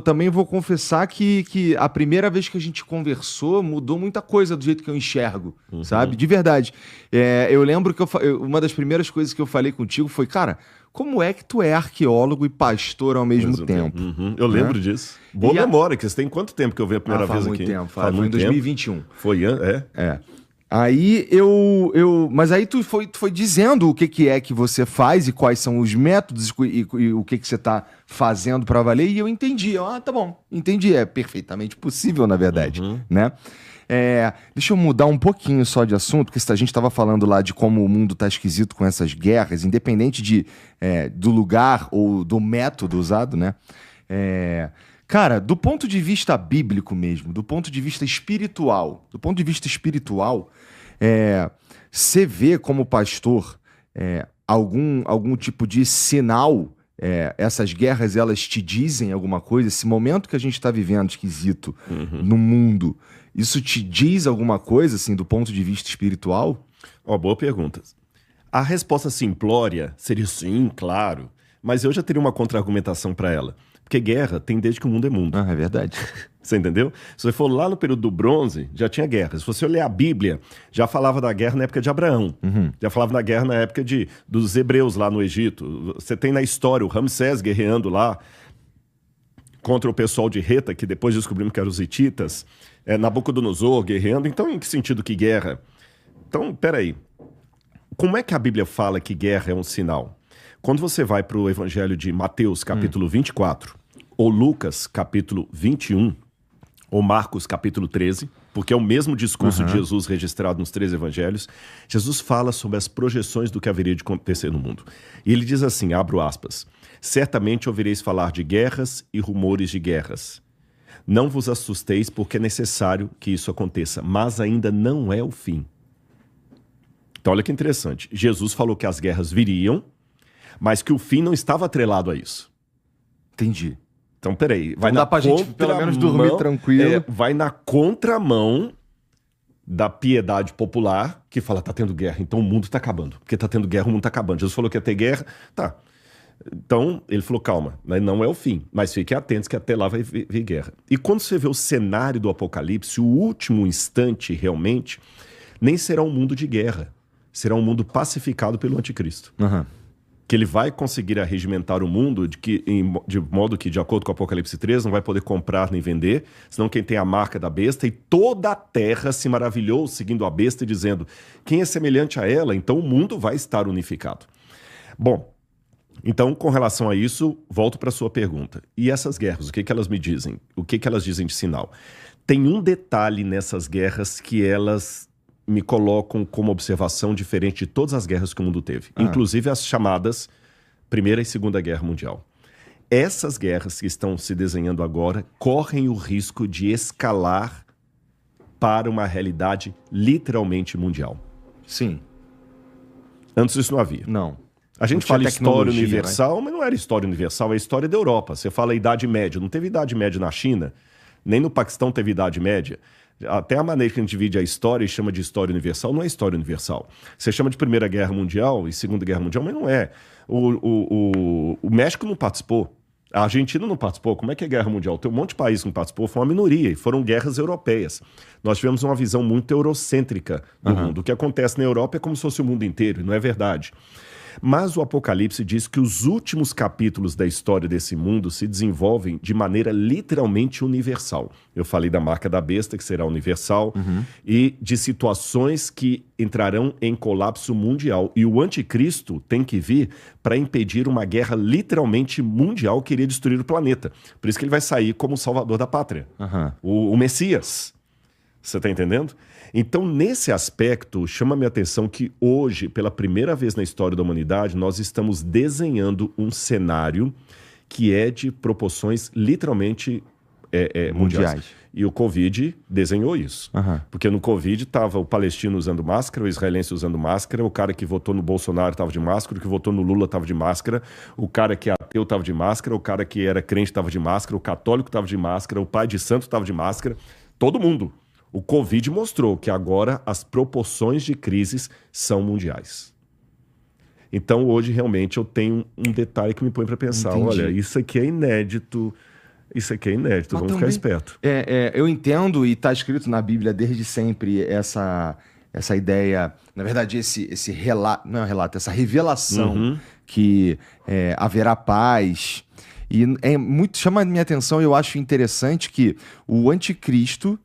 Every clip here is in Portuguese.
também vou confessar que a primeira vez que a gente conversou mudou muita coisa do jeito que eu enxergo, sabe? De verdade. Eu lembro que uma das primeiras coisas que eu falei contigo foi, cara, como é que tu é arqueólogo e pastor ao mesmo tempo? Eu lembro disso. Boa memória, que você tem quanto tempo que eu venho a primeira vez aqui? Faz muito tempo, foi em 2021. É? Aí mas aí tu foi dizendo o que é que você faz e quais são os métodos e o que você tá fazendo para valer, e eu entendi. Tá bom, entendi. É perfeitamente possível, na verdade, né? Deixa eu mudar um pouquinho só de assunto, porque a gente estava falando lá de como o mundo tá esquisito com essas guerras, independente do lugar ou do método usado, né? Cara, do ponto de vista bíblico mesmo, do ponto de vista espiritual, você vê como pastor algum tipo de sinal? Essas guerras, elas te dizem alguma coisa? Esse momento que a gente está vivendo esquisito no mundo, isso te diz alguma coisa, assim, do ponto de vista espiritual? Boa pergunta. A resposta simplória seria sim, claro, mas eu já teria uma contra-argumentação para ela. Porque guerra tem desde que o mundo é mundo. É verdade. Você entendeu? Se você for lá no período do bronze, já tinha guerra. Se você olhar a Bíblia, já falava da guerra na época de Abraão. Já falava da guerra na época dos hebreus lá no Egito. Você tem na história o Ramsés guerreando lá contra o pessoal de Reta, que depois descobrimos que eram os hititas. Nabucodonosor guerreando. Então, em que sentido que guerra? Então, peraí. Como é que a Bíblia fala que guerra é um sinal? Quando você vai para o Evangelho de Mateus, capítulo 24, ou Lucas, capítulo 21, ou Marcos, capítulo 13, porque é o mesmo discurso de Jesus registrado nos 3 evangelhos, Jesus fala sobre as projeções do que haveria de acontecer no mundo. E ele diz assim, abro aspas, certamente ouvireis falar de guerras e rumores de guerras. Não vos assusteis, porque é necessário que isso aconteça, mas ainda não é o fim. Então olha que interessante, Jesus falou que as guerras viriam, mas que o fim não estava atrelado a isso. Entendi. Então, peraí. Vai dar pra gente, pelo menos, dormir tranquilo. Vai na contramão da piedade popular, que fala, tá tendo guerra, então o mundo tá acabando. Porque tá tendo guerra, o mundo tá acabando. Jesus falou que ia ter guerra, tá. Então, ele falou, calma, não é o fim, mas fiquem atentos que até lá vai vir guerra. E quando você vê o cenário do Apocalipse, o último instante, realmente, nem será um mundo de guerra. Será um mundo pacificado pelo anticristo. Que ele vai conseguir arregimentar o mundo de modo que, de acordo com o Apocalipse 3, não vai poder comprar nem vender, senão quem tem a marca da besta, e toda a terra se maravilhou seguindo a besta e dizendo, quem é semelhante a ela, então o mundo vai estar unificado. Bom, então com relação a isso, volto para a sua pergunta. E essas guerras, o que elas me dizem? O que elas dizem de sinal? Tem um detalhe nessas guerras que elas me colocam como observação diferente de todas as guerras que o mundo teve. Inclusive as chamadas Primeira e Segunda Guerra Mundial. Essas guerras que estão se desenhando agora correm o risco de escalar para uma realidade literalmente mundial. Sim. Antes isso não havia. Não. A gente fala história universal, mas não era história universal, é história da Europa. Você fala Idade Média. Não teve Idade Média na China, nem no Paquistão teve Idade Média. Até a maneira que a gente divide a história e chama de história universal não é história universal. Você chama de Primeira Guerra Mundial e Segunda Guerra Mundial, mas não é. O México não participou. A Argentina não participou. Como é que é Guerra Mundial? Tem um monte de país que não participou, foi uma minoria, e foram guerras europeias. Nós tivemos uma visão muito eurocêntrica do mundo. O que acontece na Europa é como se fosse o mundo inteiro, e não é verdade. Mas o Apocalipse diz que os últimos capítulos da história desse mundo se desenvolvem de maneira literalmente universal. Eu falei da marca da besta, que será universal, e de situações que entrarão em colapso mundial. E o anticristo tem que vir para impedir uma guerra literalmente mundial que iria destruir o planeta. Por isso que ele vai sair como o salvador da pátria, o Messias. Você está entendendo? Então, nesse aspecto, chama minha atenção que hoje, pela primeira vez na história da humanidade, nós estamos desenhando um cenário que é de proporções literalmente mundiais. E o Covid desenhou isso. Porque no Covid estava o palestino usando máscara, o israelense usando máscara, o cara que votou no Bolsonaro estava de máscara, o que votou no Lula estava de máscara, o cara que é ateu estava de máscara, o cara que era crente estava de máscara, o católico estava de máscara, o pai de santo estava de máscara, todo mundo. O Covid mostrou que agora as proporções de crises são mundiais. Então, hoje, realmente, eu tenho um detalhe que me põe para pensar. Entendi. Olha, isso aqui é inédito. Isso aqui é inédito, Mas vamos também, ficar esperto. eu entendo, e está escrito na Bíblia desde sempre essa ideia, na verdade, esse relato, não é um relato, essa revelação que haverá paz. E chama a minha atenção, eu acho interessante que o anticristo,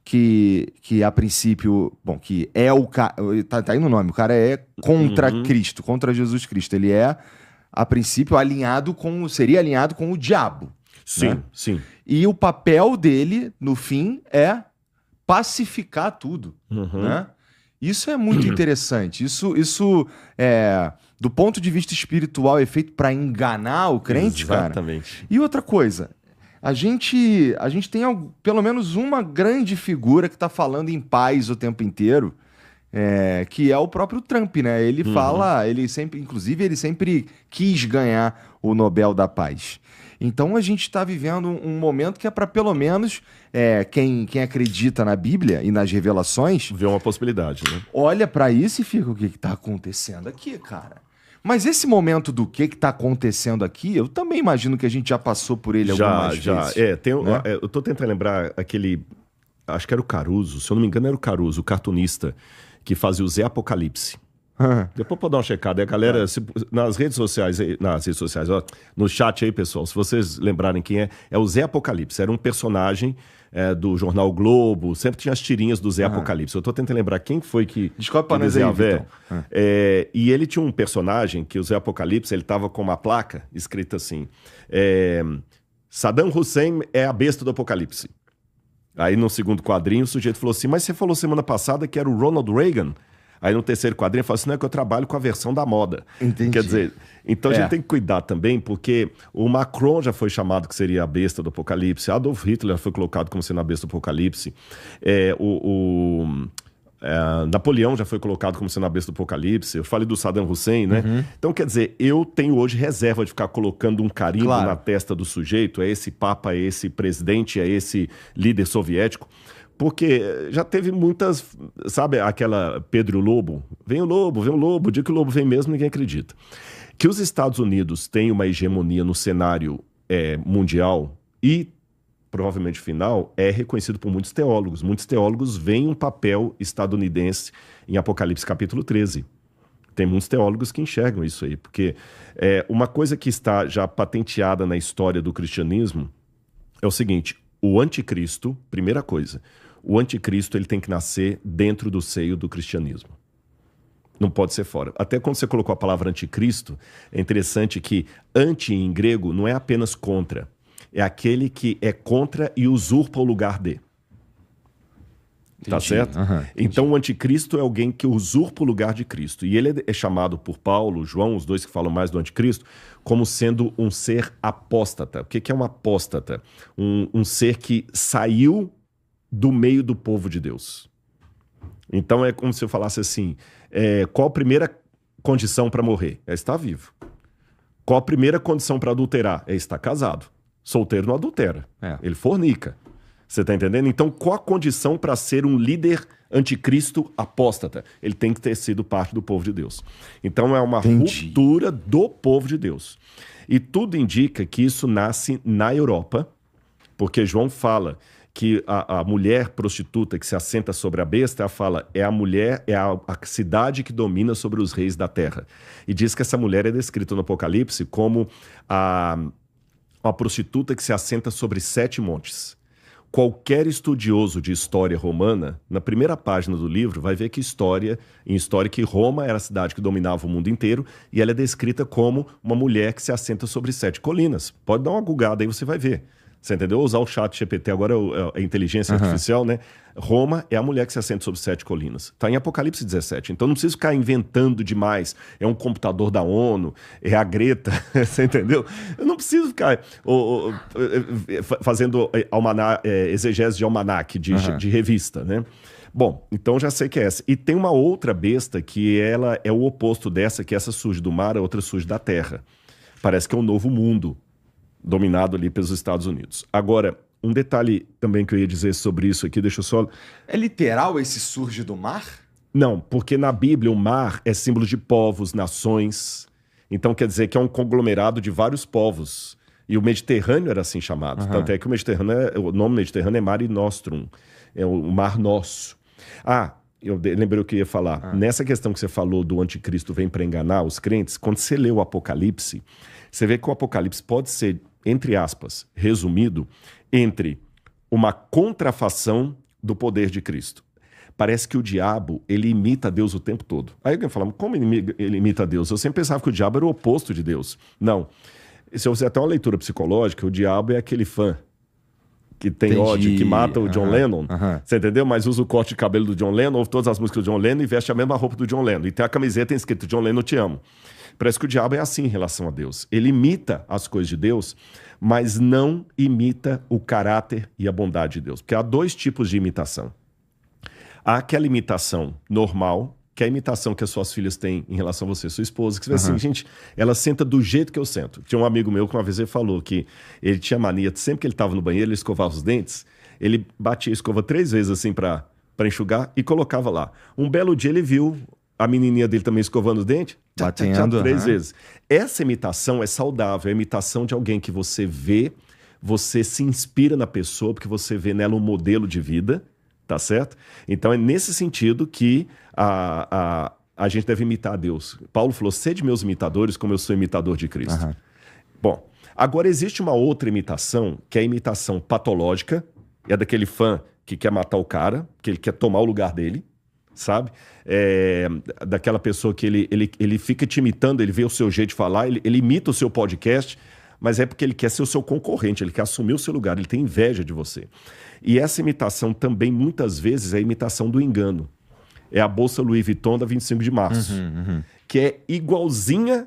que a princípio, bom, que é o cara, tá aí no nome, o cara é contra Cristo, contra Jesus Cristo. Ele é, a princípio, seria alinhado com o diabo. Sim, né? sim. E o papel dele, no fim, é pacificar tudo, né? Isso é muito interessante. Isso do ponto de vista espiritual, é feito para enganar o crente, Exatamente. cara. E outra coisa, a gente tem pelo menos uma grande figura que está falando em paz o tempo inteiro, que é o próprio Trump, né? Ele fala, inclusive, ele sempre quis ganhar o Nobel da Paz. Então a gente está vivendo um momento que é para pelo menos quem acredita na Bíblia e nas revelações vê uma possibilidade, né? Olha para isso e fica, o que está acontecendo aqui, cara? Mas esse momento do que está acontecendo aqui, eu também imagino que a gente já passou por ele algumas vezes. Né? Eu tô tentando lembrar aquele, acho que era o Caruso, se eu não me engano era o Caruso, o cartunista, que fazia o Zé Apocalipse. Depois pode dar uma checada. A galera, nas redes sociais, ó, no chat aí, pessoal, se vocês lembrarem quem é o Zé Apocalipse. Era um personagem do jornal o Globo, sempre tinha as tirinhas do Zé Apocalipse. Eu tô tentando lembrar quem foi que... Descobre pra nós aí, Vitão. E ele tinha um personagem que o Zé Apocalipse, ele tava com uma placa escrita assim, Saddam Hussein é a besta do Apocalipse. Aí no segundo quadrinho o sujeito falou assim, mas você falou semana passada que era o Ronald Reagan? Aí no terceiro quadrinho fala assim, não é que eu trabalho com a versão da moda. Entendi. Quer dizer, então a gente tem que cuidar também, porque o Macron já foi chamado que seria a besta do Apocalipse, Adolf Hitler já foi colocado como sendo a besta do Apocalipse, Napoleão já foi colocado como sendo a besta do Apocalipse, eu falei do Saddam Hussein, né? Então, quer dizer, eu tenho hoje reserva de ficar colocando um carimbo na testa do sujeito, é esse papa, é esse presidente, é esse líder soviético, porque já teve muitas, sabe, aquela Pedro e o Lobo? Vem o lobo, o dia que o lobo vem mesmo, ninguém acredita. Que os Estados Unidos têm uma hegemonia no cenário mundial e provavelmente final, é reconhecido por muitos teólogos. Muitos teólogos veem um papel estadunidense em Apocalipse capítulo 13. Tem muitos teólogos que enxergam isso aí, porque uma coisa que está já patenteada na história do cristianismo é o seguinte, o anticristo, primeira coisa, o anticristo ele tem que nascer dentro do seio do cristianismo. Não pode ser fora. Até quando você colocou a palavra anticristo, é interessante que anti em grego não é apenas contra, é aquele que é contra e usurpa o lugar de. Tá certo? Então o anticristo é alguém que usurpa o lugar de Cristo. E ele é chamado por Paulo, João, os dois que falam mais do anticristo, como sendo um ser apóstata. O que é um apóstata? Um ser que saiu do meio do povo de Deus. Então é como se eu falasse assim, qual a primeira condição para morrer? É estar vivo. Qual a primeira condição para adulterar? É estar casado. Solteiro não adultera, ele fornica. Você está entendendo? Então, qual a condição para ser um líder anticristo apóstata? Ele tem que ter sido parte do povo de Deus. Então, é uma ruptura do povo de Deus. E tudo indica que isso nasce na Europa, porque João fala que a mulher prostituta que se assenta sobre a besta, ela fala, é a mulher, a cidade que domina sobre os reis da terra. E diz que essa mulher é descrita no Apocalipse como uma prostituta que se assenta sobre 7 montes. Qualquer estudioso de história romana, na primeira página do livro, vai ver que em história que Roma era a cidade que dominava o mundo inteiro e ela é descrita como uma mulher que se assenta sobre 7 colinas. Pode dar uma googada aí, você vai ver. Você entendeu? Usar o chat GPT agora é a inteligência artificial, né? Roma é a mulher que se assenta sobre 7 colinas. Está em Apocalipse 17. Então não precisa ficar inventando demais. É um computador da ONU, é a Greta, você entendeu? Eu não preciso ficar fazendo exegese de almanaque, de revista, né? Bom, então já sei que é essa. E tem uma outra besta que ela é o oposto dessa, que essa surge do mar, a outra surge da terra. Parece que é um novo mundo dominado ali pelos Estados Unidos. Agora, um detalhe também que eu ia dizer sobre isso aqui, deixa eu só... É literal esse surge do mar? Não, porque na Bíblia o mar é símbolo de povos, nações. Então quer dizer que é um conglomerado de vários povos. E o Mediterrâneo era assim chamado. Tanto é que o nome Mediterrâneo é Mare Nostrum, é o Mar Nosso. Eu lembrei o que eu ia falar. Nessa questão que você falou do anticristo vem para enganar os crentes, quando você lê o Apocalipse, você vê que o Apocalipse pode ser, entre aspas, resumido entre uma contrafação do poder de Cristo. Parece que o diabo, ele imita Deus o tempo todo. Aí alguém fala, como ele imita Deus? Eu sempre pensava que o diabo era o oposto de Deus. Não. Se você até uma leitura psicológica, o diabo é aquele fã que tem ódio, que mata o John Lennon. Você entendeu? Mas usa o corte de cabelo do John Lennon, ouve todas as músicas do John Lennon e veste a mesma roupa do John Lennon. E tem a camiseta escrito John Lennon, te amo. Parece que o diabo é assim em relação a Deus. Ele imita as coisas de Deus, mas não imita o caráter e a bondade de Deus. Porque há dois tipos de imitação. Há aquela imitação normal, que é a imitação que as suas filhas têm em relação a você, sua esposa, que você vê assim, gente, ela senta do jeito que eu sento. Tinha um amigo meu que uma vez ele falou que ele tinha mania, sempre que ele estava no banheiro, ele escovava os dentes, ele batia a escova 3 vezes assim para enxugar e colocava lá. Um belo dia ele viu a menininha dele também escovando os dentes, batendo 3 vezes. Essa imitação é saudável, é a imitação de alguém que você vê, você se inspira na pessoa, porque você vê nela um modelo de vida, tá certo? Então é nesse sentido que a gente deve imitar a Deus. Paulo falou, sede meus imitadores como eu sou imitador de Cristo. Bom, agora existe uma outra imitação, que é a imitação patológica, é daquele fã que quer matar o cara, que ele quer tomar o lugar dele, sabe? Daquela pessoa que ele fica te imitando, ele vê o seu jeito de falar, ele imita o seu podcast, mas é porque ele quer ser o seu concorrente, ele quer assumir o seu lugar, ele tem inveja de você. E essa imitação também, muitas vezes, é a imitação do engano. É a bolsa Louis Vuitton da 25 de março, que é igualzinha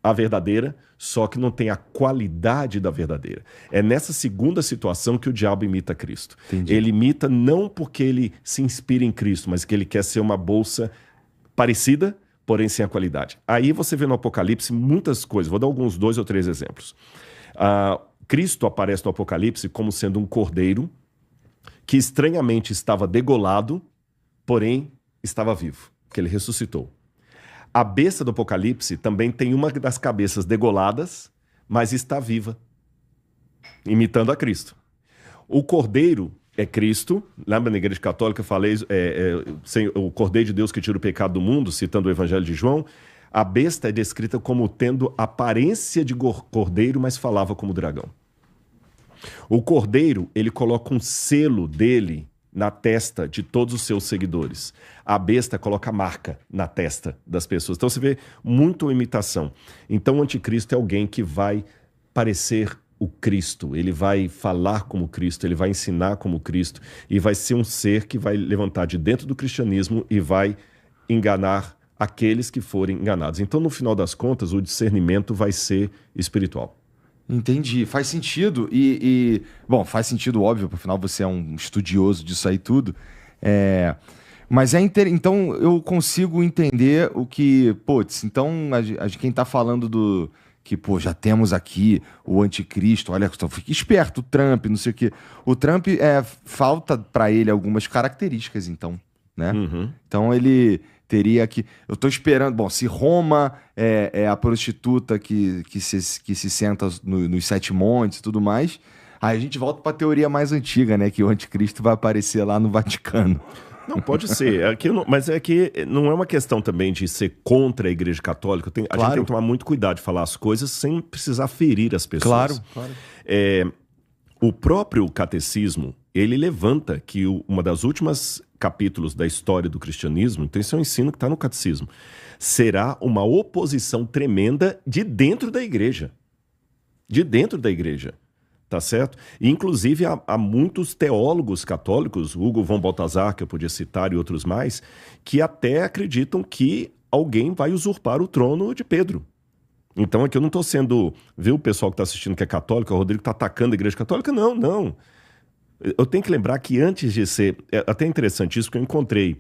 à verdadeira, só que não tem a qualidade da verdadeira. É nessa segunda situação que o diabo imita Cristo. Entendi. Ele imita não porque ele se inspira em Cristo, mas que ele quer ser uma bolsa parecida, porém sem a qualidade. Aí você vê no Apocalipse muitas coisas. Vou dar alguns 2 ou 3 exemplos. Cristo aparece no Apocalipse como sendo um cordeiro que estranhamente estava degolado, porém estava vivo, que ele ressuscitou. A besta do Apocalipse também tem uma das cabeças degoladas, mas está viva, imitando a Cristo. O cordeiro é Cristo, lembra na Igreja Católica eu falei, o cordeiro de Deus que tira o pecado do mundo, citando o Evangelho de João. A besta é descrita como tendo aparência de cordeiro, mas falava como dragão. O cordeiro, ele coloca um selo dele na testa de todos os seus seguidores. A besta coloca a marca na testa das pessoas. Então você vê muito imitação. Então o anticristo é alguém que vai parecer o Cristo, ele vai falar como Cristo, ele vai ensinar como Cristo e vai ser um ser que vai levantar de dentro do cristianismo e vai enganar aqueles que forem enganados. Então, no final das contas, o discernimento vai ser espiritual. Entendi, faz sentido bom, faz sentido, óbvio, por final você é um estudioso disso aí tudo, mas então eu consigo entender o que, então quem tá falando do que, já temos aqui o anticristo, olha, fica esperto, o Trump, não sei o quê, o Trump, falta para ele algumas características, então, né? Então ele teria que... Eu estou esperando... Bom, se Roma é a prostituta que se senta nos 7 montes e tudo mais, aí a gente volta para a teoria mais antiga, né? Que o anticristo vai aparecer lá no Vaticano. Não, pode ser. Mas é que não é uma questão também de ser contra a Igreja Católica. A gente tem que tomar muito cuidado de falar as coisas sem precisar ferir as pessoas. Claro. O próprio catecismo, ele levanta que uma das últimas capítulos da história do cristianismo, então esse é um ensino que está no catecismo, será uma oposição tremenda de dentro da igreja. De dentro da igreja. Tá certo? E, inclusive, há muitos teólogos católicos, Hugo von Balthasar, que eu podia citar, e outros mais, que até acreditam que alguém vai usurpar o trono de Pedro. Então, aqui eu não estou sendo... Viu o pessoal que está assistindo que é católico, o Rodrigo está atacando a Igreja Católica? Não. Eu tenho que lembrar que antes de ser... É até interessante isso, porque eu encontrei...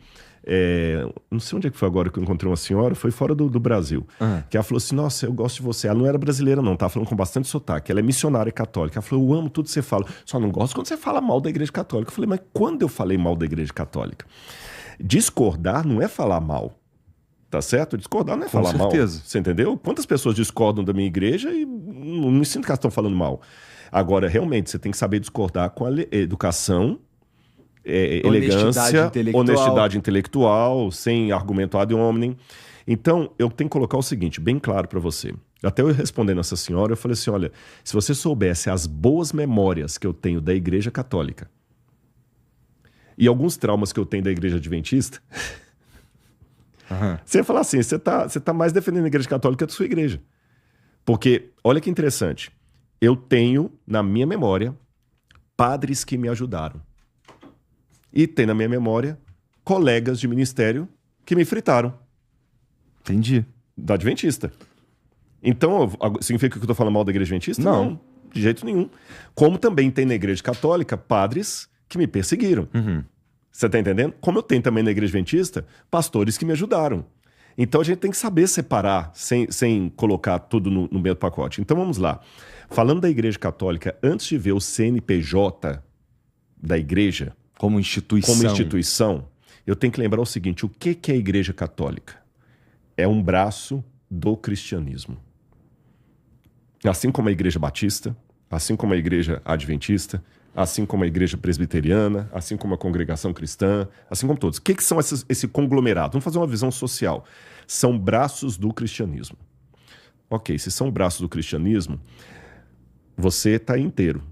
não sei onde é que foi agora que eu encontrei uma senhora, foi fora do Brasil, que ela falou assim, nossa, eu gosto de você. Ela não era brasileira não, estava falando com bastante sotaque, ela é missionária católica. Ela falou, eu amo tudo que você fala, só não gosto quando você fala mal da Igreja Católica. Eu falei, mas quando eu falei mal da Igreja Católica? Discordar não é falar mal, Tá certo? Discordar não é Com falar certeza. mal. Você entendeu? Quantas pessoas discordam da minha igreja e não me sinto que elas estão falando mal. Agora, realmente, você tem que saber discordar com a educação, elegância, honestidade intelectual, sem argumento ad hominem. Então, eu tenho que colocar o seguinte, bem claro para você. Até eu respondendo essa senhora, eu falei assim, olha, se você soubesse as boas memórias que eu tenho da Igreja Católica e alguns traumas que eu tenho da Igreja Adventista, você ia falar assim, você tá mais defendendo a Igreja Católica do que a sua igreja. Porque, olha que interessante, eu tenho na minha memória padres que me ajudaram. E tem na minha memória colegas de ministério que me fritaram. Entendi. Da Adventista. Então, significa que eu estou falando mal da Igreja Adventista? Não, de jeito nenhum. Como também tem na Igreja Católica padres que me perseguiram. Você está entendendo? Como eu tenho também na Igreja Adventista pastores que me ajudaram. Então a gente tem que saber separar sem colocar tudo no mesmo pacote. Então vamos lá. Falando da Igreja Católica, antes de ver o CNPJ da Igreja como instituição, eu tenho que lembrar o seguinte, o que é a Igreja Católica? É um braço do cristianismo. Assim como a Igreja Batista, assim como a Igreja Adventista, assim como a Igreja Presbiteriana, assim como a Congregação Cristã, assim como todos. O que são esse conglomerado? Vamos fazer uma visão social. São braços do cristianismo. Ok, se são braços do cristianismo, você está inteiro.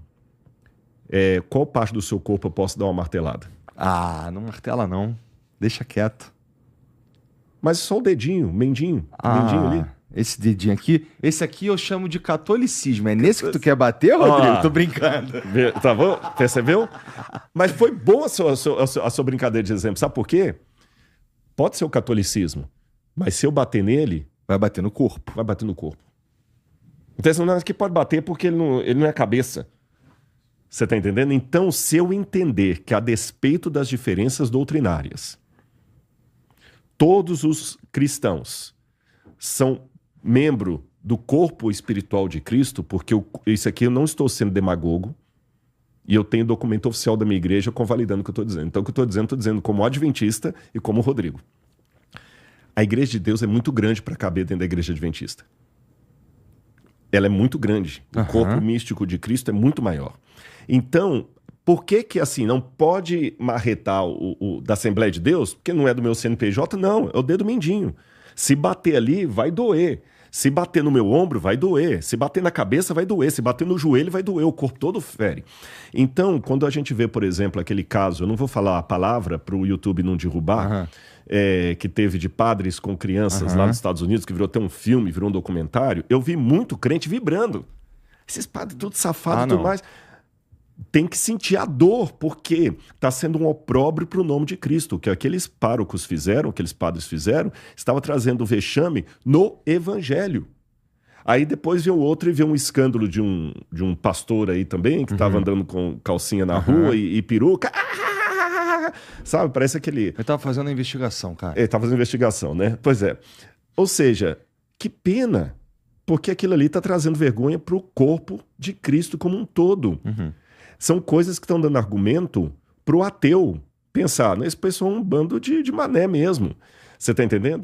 Qual parte do seu corpo eu posso dar uma martelada? Ah, não martela não. Deixa quieto. Mas só o dedinho, mendinho ali. Esse dedinho aqui, esse aqui eu chamo de catolicismo. É nesse que tu quer bater, Rodrigo? Tô brincando. Tá bom? Percebeu? Mas foi boa a sua brincadeira de exemplo. Sabe por quê? Pode ser o catolicismo, mas se eu bater nele... Vai bater no corpo. Vai bater no corpo. Então, não é que pode bater porque ele não é cabeça. Você tá entendendo? Então, se eu entender que a despeito das diferenças doutrinárias, todos os cristãos são membro do corpo espiritual de Cristo, porque isso aqui eu não estou sendo demagogo, e eu tenho documento oficial da minha igreja convalidando o que eu estou dizendo. Então, o que eu estou dizendo como adventista e como Rodrigo. A igreja de Deus é muito grande para caber dentro da igreja adventista. Ela é muito grande. O corpo místico de Cristo é muito maior. Então, por que assim, não pode marretar o da Assembleia de Deus? Porque não é do meu CNPJ? Não, é o dedo mindinho. Se bater ali, vai doer. Se bater no meu ombro, vai doer. Se bater na cabeça, vai doer. Se bater no joelho, vai doer. O corpo todo fere. Então, quando a gente vê, por exemplo, aquele caso, eu não vou falar a palavra para o YouTube não derrubar, que teve de padres com crianças lá nos Estados Unidos, que virou até um filme, virou um documentário, eu vi muito crente vibrando. Esses padres tudo safados e tudo mais. Tem que sentir a dor, porque está sendo um opróbrio para o nome de Cristo. O que aqueles párocos fizeram, aqueles padres fizeram, estava trazendo vexame no evangelho. Aí depois veio outro e veio um escândalo de um pastor aí também, que estava andando com calcinha na rua e peruca. Sabe, parece aquele... Ele estava fazendo a investigação, cara. Ele estava fazendo investigação, né? Pois é. Ou seja, que pena, porque aquilo ali está trazendo vergonha para o corpo de Cristo como um todo. São coisas que estão dando argumento pro ateu pensar, esse pessoal é um bando de mané mesmo. Você tá entendendo?